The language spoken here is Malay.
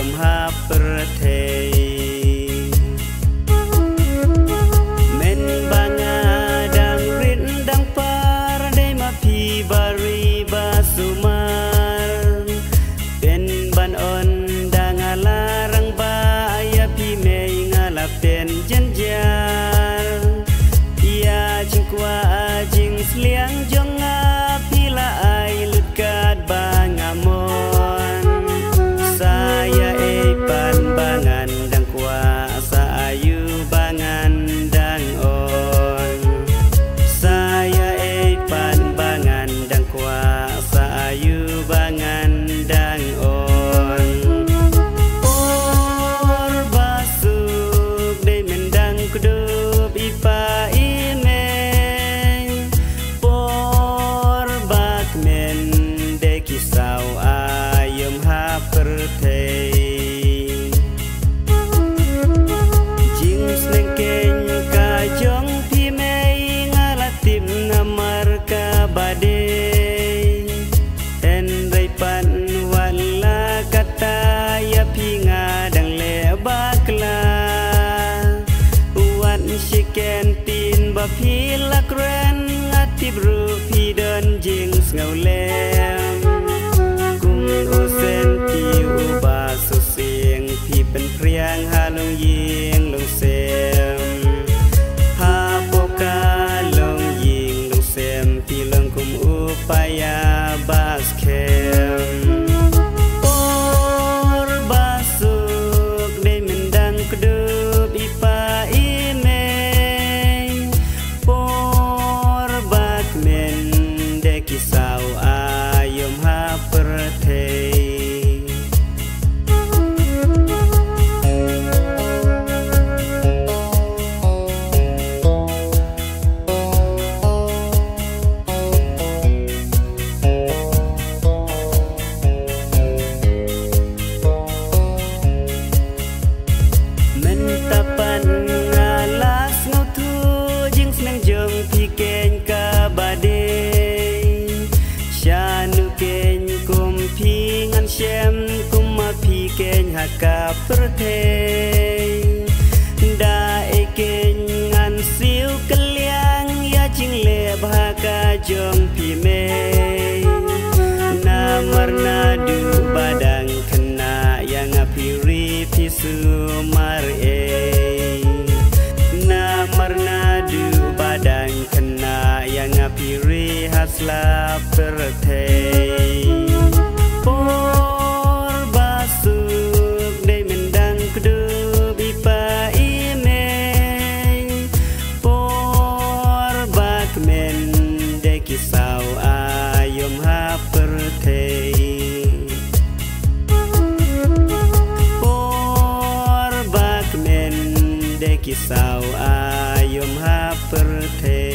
มหาประเทศเม่นบางาดังรินดังปาระได้มาพีบารีบาสุมาเป็นบันอ่อนดังอาลารังบายาพีเมยงาลาเป็นจันยายาจิงกว่าจิงเสลียงจงอาพีละไอลุดกาดบางามอนsaya pan bangan dang kuasa ayu bangan dang on saya pan bangan dang kuasa ayu bangan dang on or basuk de mendang kudup ipa imeng por bakmen de kisau ayam ha perteiพี่ละแกรนอาทิบรูพี่เดินยิงเงาแหลมกุมโอเซนพี่อุบาสุเสียงพี่เป็นเพียงหาลงยิงลงเซมหาโปกาลงยิงลงเซมพี่ลงกุมอุปายาบาสเคมโอบาสุกได้มันดังกระดูบอีปาkisau ayam ha pertei mentapan ngalas ngutu jing senang jeng pi ken ka bade Shanu ken kum pi ngan shem kum ma pi ken haka pertei da e ken ngan siu keliang ya jing le bhaka jong pi me namar nadu badang kena yang apiri pisu mar e namar nadu badang kena yang apiri hasla pertei por basuk de mendang kudup ipa imeng por bakmen de kisau ayam ha pertei por bakmen de kisau ayam ha pertei